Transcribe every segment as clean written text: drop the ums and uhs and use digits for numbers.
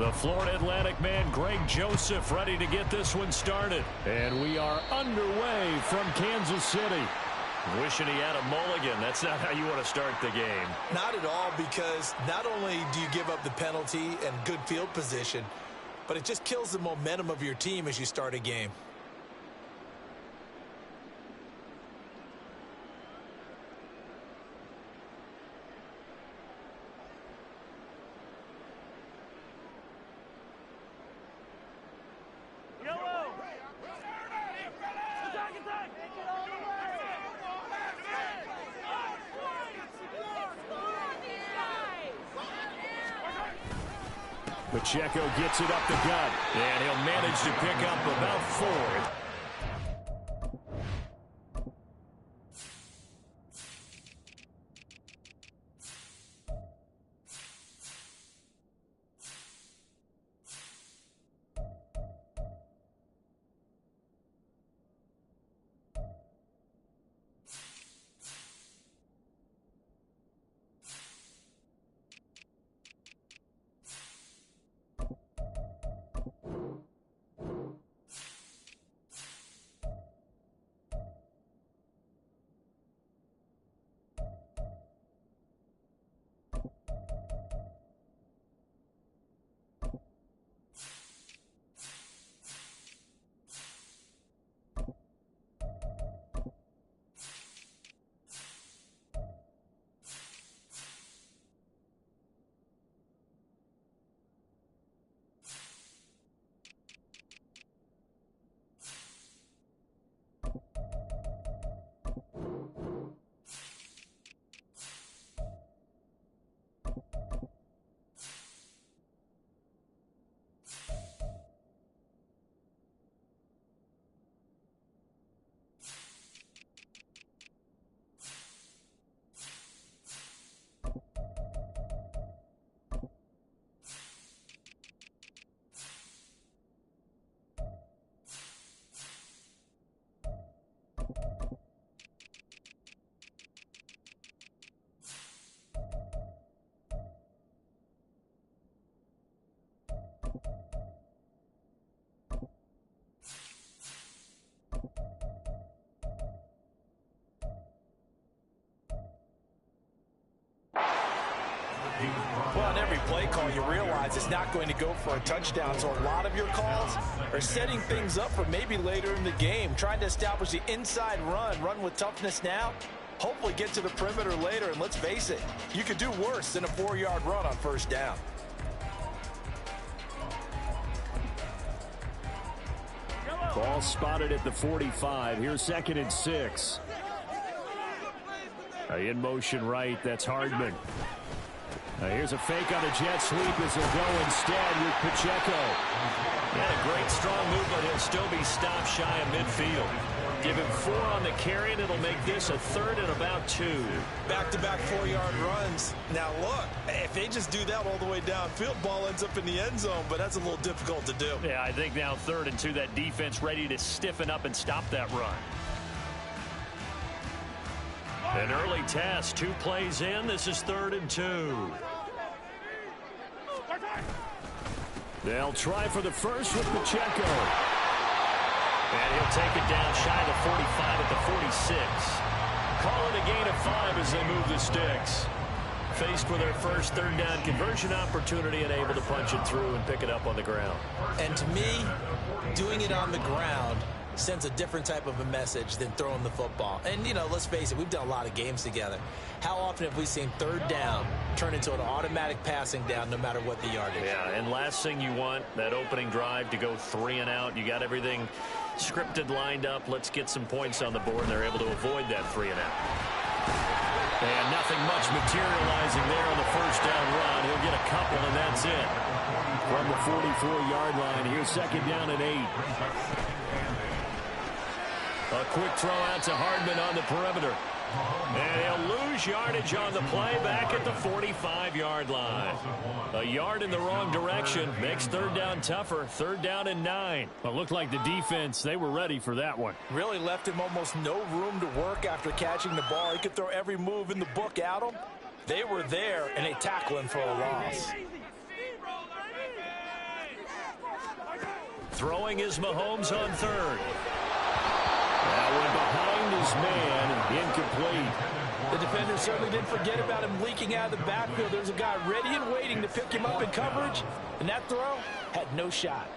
The Florida Atlantic man, Greg Joseph, ready to get this one started. And we are underway from Kansas City. Wishing he had a mulligan. That's not how you want to start the game. Not at all, because not only do you give up the penalty and good field position, but it just kills the momentum of your team as you start a game. Pacheco gets it up the gut, and he'll manage to pick up about 4. Well, on every play call, you realize it's not going to go for a touchdown, so a lot of your calls are setting things up for maybe later in the game, trying to establish the inside run with toughness now, hopefully get to the perimeter later, and let's face it, you could do worse than a 4-yard run on first down. Ball spotted at the 45. Here's 2nd and 6. In motion right, that's Hardman. Here's a fake on a jet sweep as he'll go instead with Pacheco. Yeah, a great strong move, but he'll still be stopped shy of midfield. Give him 4 on the carry, and it'll make this a 3rd and about 2. Back-to-back 4-yard runs. Now, look, if they just do that all the way downfield, ball ends up in the end zone, but that's a little difficult to do. Yeah, I think now 3rd and 2, that defense ready to stiffen up and stop that run. An early test, 2 plays in. This is 3rd and 2. They'll try for the first with Pacheco. And he'll take it down shy of the 45 at the 46. Call it a gain of 5 as they move the sticks. Faced with their first 3rd down conversion opportunity and able to punch it through and pick it up on the ground. And to me, doing it on the ground sends a different type of a message than throwing the football. And, you know, let's face it, we've done a lot of games together. How often have we seen 3rd down turn into an automatic passing down no matter what the yardage? Yeah, and last thing you want, that opening drive to go 3 and out. You got everything scripted, lined up. Let's get some points on the board, and they're able to avoid that 3 and out. And nothing much materializing there on the first down run. He'll get a couple, and that's it. From the 44-yard line, here's 2nd down and 8. A quick throw out to Hardman on the perimeter. And he'll lose yardage on the play back at the 45-yard line. A yard in the wrong direction makes 3rd down tougher. 3rd down and 9. Well, it looked like the defense, they were ready for that one. Really left him almost no room to work after catching the ball. He could throw every move in the book at him. They were there, and they tackle him for a loss. Throwing is Mahomes on third. That went behind his man, incomplete. The defender certainly didn't forget about him leaking out of the backfield. There's a guy ready and waiting to pick him up in coverage, and that throw had no shot.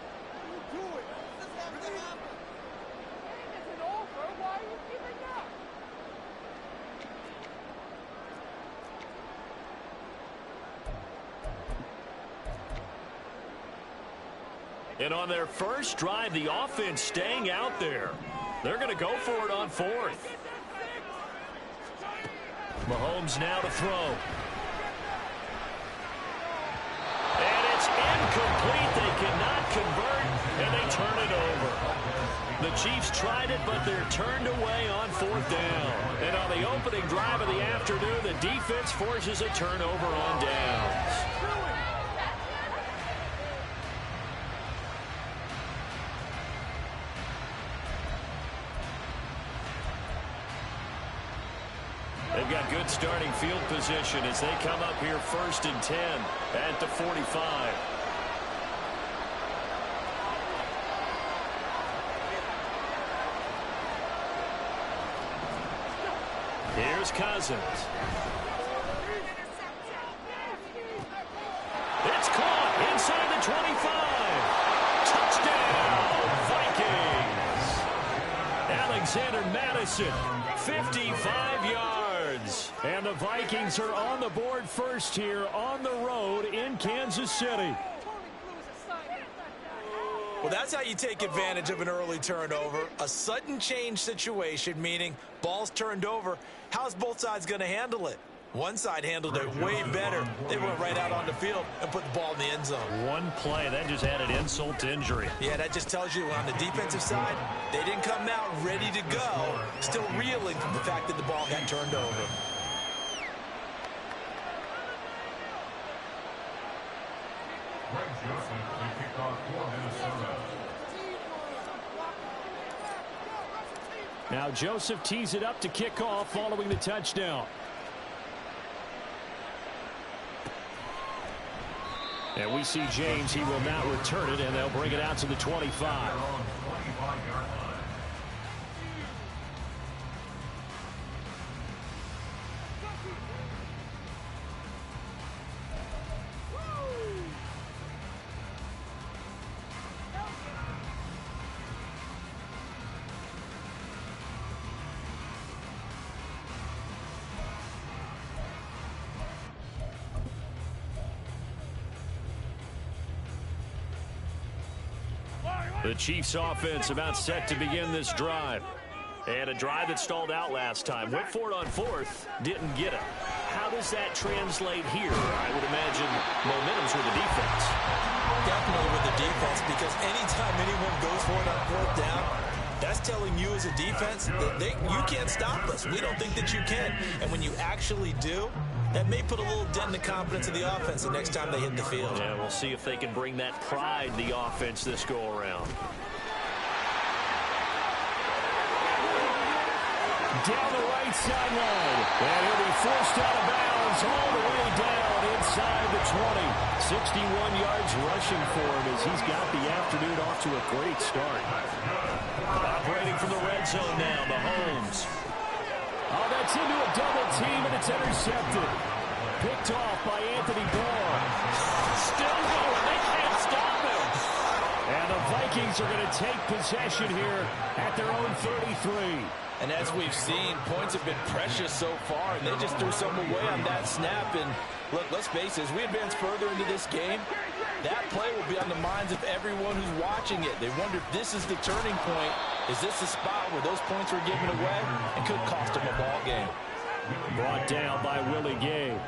And on their first drive, the offense staying out there. They're going to go for it on fourth. Mahomes now to throw. And it's incomplete. They cannot convert, and they turn it over. The Chiefs tried it, but they're turned away on fourth down. And on the opening drive of the afternoon, the defense forces a turnover on downs. They've got good starting field position as they come up here 1st and 10 at the 45. Here's Cousins. It's caught inside the 25. Touchdown, Vikings. Alexander Madison, 55 yards. And the Vikings are on the board first here on the road in Kansas City. Well, that's how you take advantage of an early turnover. A sudden change situation, meaning ball's turned over. How's both sides going to handle it? One side handled it way better. They went right out on the field and put the ball in the end zone. One play, that just added insult to injury. Yeah, that just tells you on the defensive side, they didn't come out ready to go, still reeling from the fact that the ball got turned over. Now Joseph tees it up to kick off following the touchdown. And we see James. He will not return it, and they'll bring it out to the 25. The Chiefs offense about set to begin this drive. And a drive that stalled out last time. Went for it on fourth, didn't get it. How does that translate here? I would imagine momentum's with the defense. Definitely with the defense, because anytime anyone goes for it on fourth down, that's telling you as a defense that you can't stop us. We don't think that you can. And when you actually do, that may put a little dent in the confidence of the offense the next time they hit the field. Yeah, we'll see if they can bring that pride to the offense this go-around. Down the right sideline. And he'll be forced out of bounds all the way down inside the 20. 61 yards rushing for him as he's got the afternoon off to a great start. Operating from the red zone now, Mahomes. Oh, that's into a double team, and it's intercepted. Picked off by Anthony Barr. Still going. They can't stop him. And the Vikings are going to take possession here at their own 33. And as we've seen, points have been precious so far, and they just threw some away on that snap. And look, let's face it, as we advance further into this game, that play will be on the minds of everyone who's watching it. They wonder if this is the turning point. Is this the spot where those points were given away and could cost them a ball game? Brought down by Willie Gay.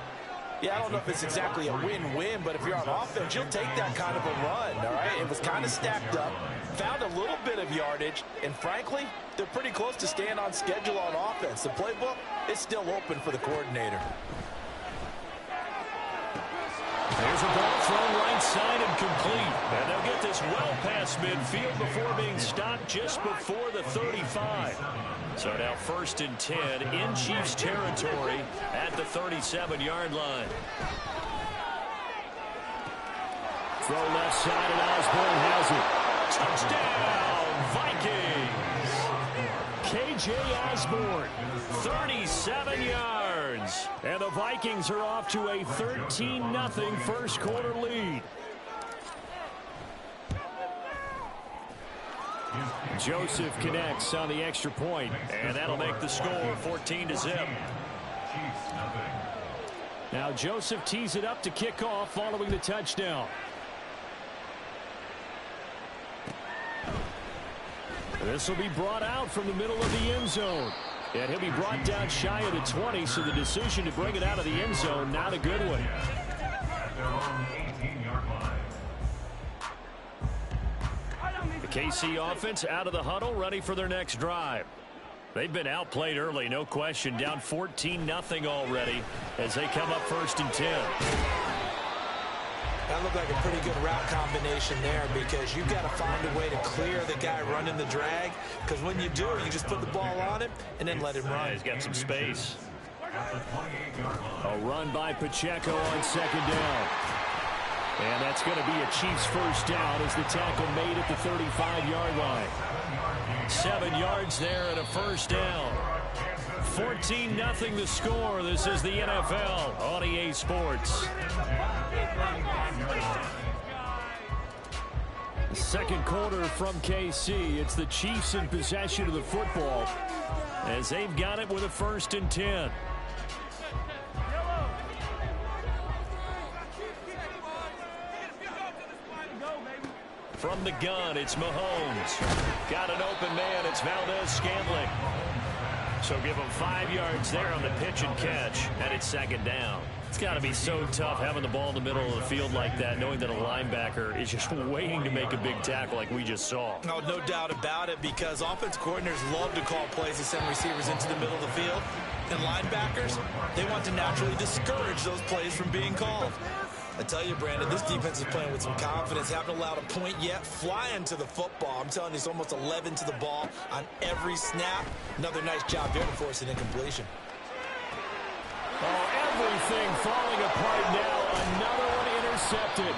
Yeah, I don't know if it's exactly a win-win, but if you're on offense, you'll take that kind of a run, all right? It was kind of stacked up, found a little bit of yardage, and frankly, they're pretty close to staying on schedule on offense. The playbook is still open for the coordinator. There's a ball thrown right side and complete. And they'll get this well past midfield before being stopped just before the 35. So now 1st and 10 in Chiefs territory at the 37-yard line. Throw left side, and Osborne has it. Touchdown, Vikings. K.J. Osborne. 37 yards. And the Vikings are off to a 13-0 first quarter lead. Joseph connects on the extra point, and that'll make the score 14-0. Now Joseph tees it up to kick off following the touchdown. This will be brought out from the middle of the end zone. And he'll be brought down shy of the 20, so the decision to bring it out of the end zone, not a good one. The KC offense out of the huddle, ready for their next drive. They've been outplayed early, no question. Down 14-0 already as they come up 1st and 10. That looked like a pretty good route combination there because you've got to find a way to clear the guy running the drag, because when you do, you just put the ball on him and then let him run. Yeah, he's got some space. A run by Pacheco on 2nd down. And that's going to be a Chiefs first down as the tackle made at the 35-yard line. 7 yards there and a first down. 14-0 the score. This is the NFL on EA Sports. Second quarter from KC. It's the Chiefs in possession of the football as they've got it with a 1st and 10. From the gun, it's Mahomes. Got an open man. It's Valdez-Scantling. So give him 5 yards there on the pitch and catch, and it's 2nd down. It's got to be so tough having the ball in the middle of the field like that, knowing that a linebacker is just waiting to make a big tackle like we just saw. No doubt about it, because offense coordinators love to call plays and send receivers into the middle of the field. And linebackers, they want to naturally discourage those plays from being called. I tell you, Brandon, this defense is playing with some confidence. Haven't allowed a point yet. Flying to the football. I'm telling you, it's almost 11 to the ball on every snap. Another nice job there to force an incompletion. Oh, everything falling apart now. Another one intercepted.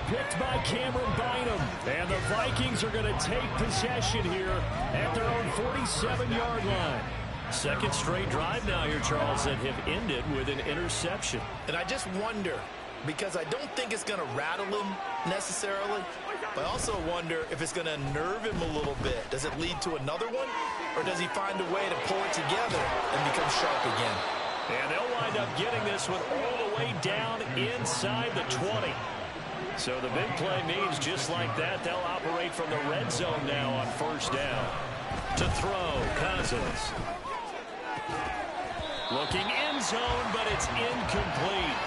Picked by Cameron Bynum. And the Vikings are going to take possession here at their own 47-yard line. Second straight drive now here, Charles, that have ended with an interception. And I just wonder, because I don't think it's going to rattle him necessarily, but I also wonder if it's going to nerve him a little bit. Does it lead to another one, or does he find a way to pull it together and become sharp again? And they'll wind up getting this one all the way down inside the 20. So the big play means just like that, they'll operate from the red zone now on 1st down. To throw, Cousins. Looking end zone, but it's incomplete.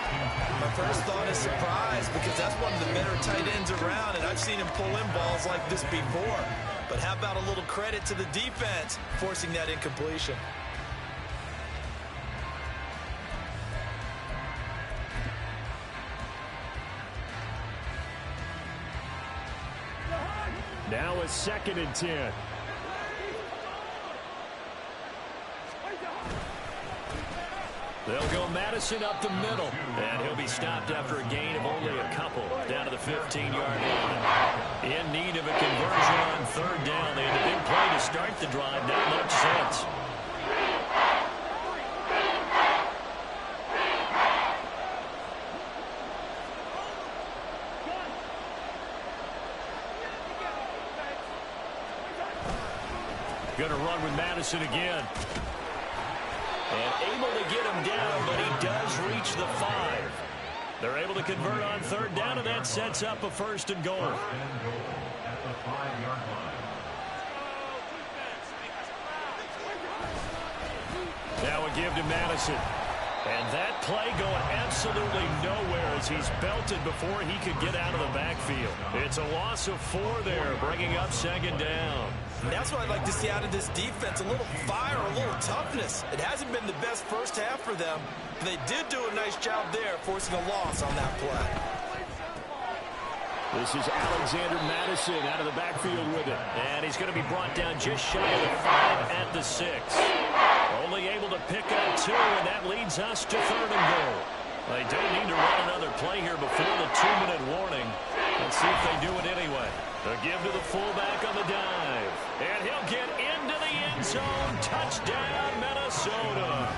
My first thought is surprise, because that's one of the better tight ends around, and I've seen him pull in balls like this before. But how about a little credit to the defense forcing that incompletion? Now a 2nd and 10. They'll go Madison up the middle, and he'll be stopped after a gain of only a couple down to the 15-yard line. In need of a conversion on 3rd down. They had a big play to start the drive. Not much sense. Going to run with Madison again. And able to get him down, but he does reach the 5. They're able to convert on 3rd down, and that sets up a 1st and goal. Now a give to Madison. And that play going absolutely nowhere as he's belted before he could get out of the backfield. It's a loss of 4 there, bringing up 2nd down. And that's what I'd like to see out of this defense, a little fire, a little toughness. It hasn't been the best first half for them, but they did do a nice job there, forcing a loss on that play. This is Alexander Madison out of the backfield with it. And he's going to be brought down just shy of the 5 at the 6. Only able to pick up 2, and that leads us to 3rd and goal. They don't need to run another play here before the 2-minute warning. Let's see if they do it anyway. A give to the fullback on the dive. And he'll get into the end zone. Touchdown, Minnesota.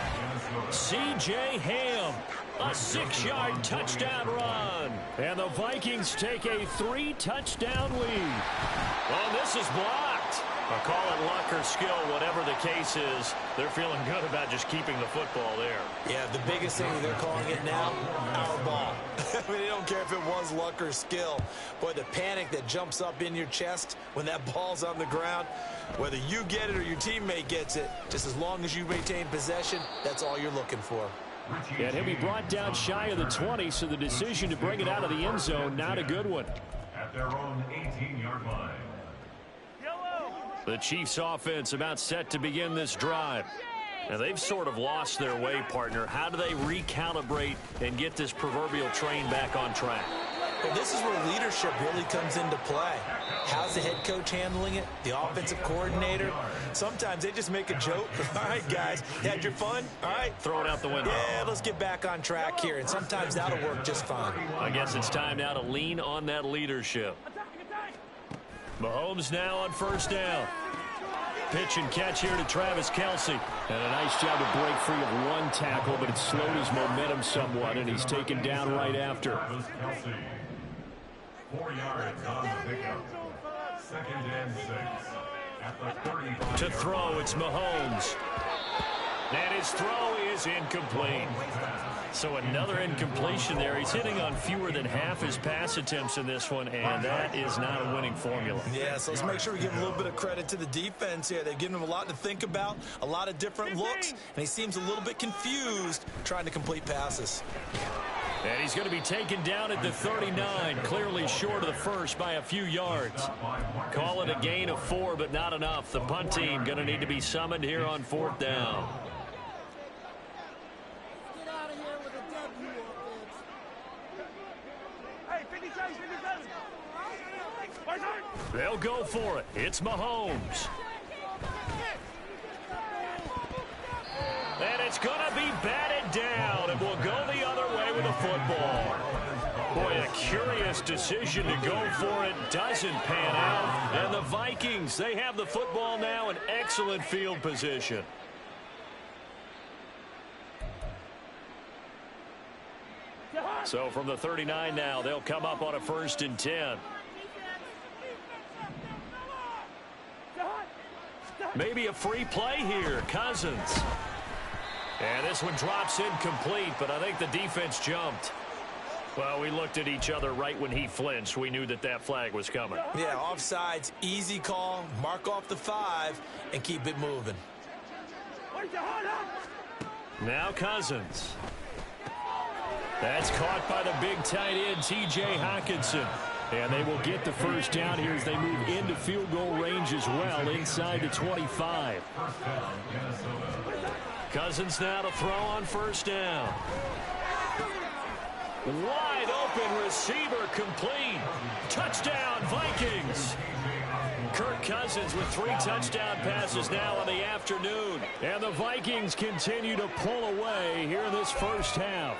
C.J. Ham, a 6-yard touchdown run. And the Vikings take a 3-touchdown lead. Well, this is blocked. I'll call it luck or skill, whatever the case is. They're feeling good about just keeping the football there. Yeah, the biggest thing they're calling it now, our ball. I mean, they don't care if it was luck or skill. Boy, the panic that jumps up in your chest when that ball's on the ground, whether you get it or your teammate gets it, just as long as you maintain possession, that's all you're looking for. And he'll be brought down shy of the 20, so the decision to bring it out of the end zone, not a good one. At their own 18-yard line. The Chiefs offense about set to begin this drive. Now they've sort of lost their way, partner. How do they recalibrate and get this proverbial train back on track? Well, this is where leadership really comes into play. How's the head coach handling it? The offensive coordinator? Sometimes they just make a joke. All right, guys, you had your fun? All right. Throw it out the window. Yeah, let's get back on track here. And sometimes that'll work just fine. I guess it's time now to lean on that leadership. Mahomes now on first down. Pitch and catch here to Travis Kelce. And a nice job to break free of one tackle, but it slowed his momentum somewhat, and he's taken down right after. 4 yards on the pickup. 2nd and 6. At the 35. To throw, it's Mahomes. And his throw is incomplete. So another incompletion there. He's hitting on fewer than half his pass attempts in this one, and that is not a winning formula. Yeah, so let's make sure we give a little bit of credit to the defense here. They've given him a lot to think about, a lot of different looks, and he seems a little bit confused trying to complete passes. And he's going to be taken down at the 39, clearly short of the first by a few yards. Call it a gain of 4, but not enough. The punt team going to need to be summoned here on 4th down. They'll go for it. It's Mahomes. And it's going to be batted down, and we'll go the other way with the football. Boy, a curious decision to go for it. Doesn't pan out. And the Vikings, they have the football now in excellent field position. So from the 39 now, they'll come up on a 1st and 10. Maybe a free play here. Cousins. And this one drops incomplete, but I think the defense jumped. Well, we looked at each other right when he flinched. We knew that that flag was coming. Yeah, offsides, easy call. Mark off the 5 and keep it moving. Now Cousins. That's caught by the big tight end, T.J. Hockenson. And they will get the first down here as they move into field goal range as well, inside the 25. Cousins now to throw on 1st down. Wide open receiver complete. Touchdown, Vikings. Kirk Cousins with 3 touchdown passes now on the afternoon. And the Vikings continue to pull away here in this first half.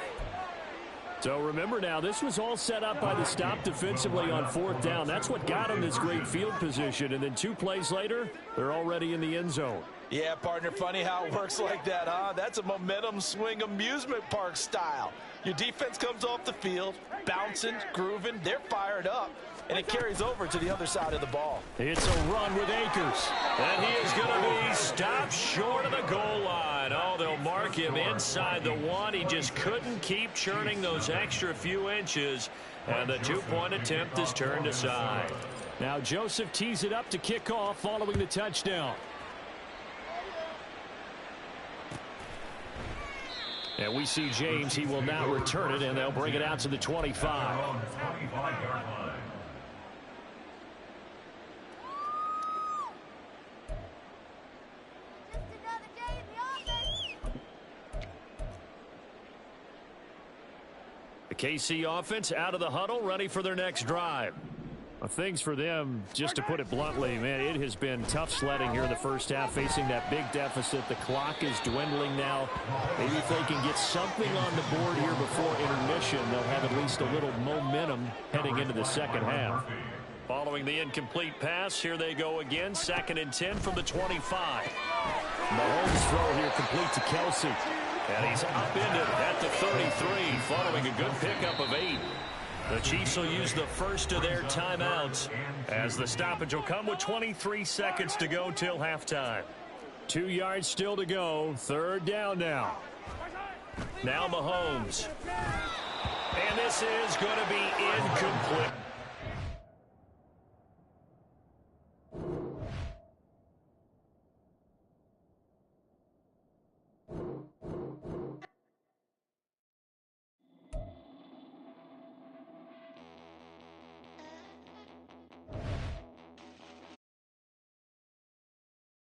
So remember now, this was all set up by the stop defensively on 4th down. That's what got them this great field position. And then 2 plays later, they're already in the end zone. Yeah, partner, funny how it works like that, huh? That's a momentum swing amusement park style. Your defense comes off the field, bouncing, grooving, they're fired up, and it carries over to the other side of the ball. It's a run with Akers. And he is going to be stopped short of the goal line. Oh, they'll mark him inside the 1. He just couldn't keep churning those extra few inches, and the 2-point attempt is turned aside. Now Joseph tees it up to kick off following the touchdown. And we see James. He will now return it, and they'll bring it out to the 25. The KC offense out of the huddle, ready for their next drive. Things for them, just to put it bluntly, man, it has been tough sledding here in the first half, facing that big deficit. The clock is dwindling now. Maybe if they can get something on the board here before intermission, they'll have at least a little momentum heading into the second half. Following the incomplete pass, here they go again. 2nd and 10 from the 25. Mahomes' throw here complete to Kelsey. And he's upended at the 33, following a good pickup of 8. The Chiefs will use the first of their timeouts as the stoppage will come with 23 seconds to go till halftime. 2 yards still to go. 3rd down now. Now Mahomes. And this is going to be incomplete.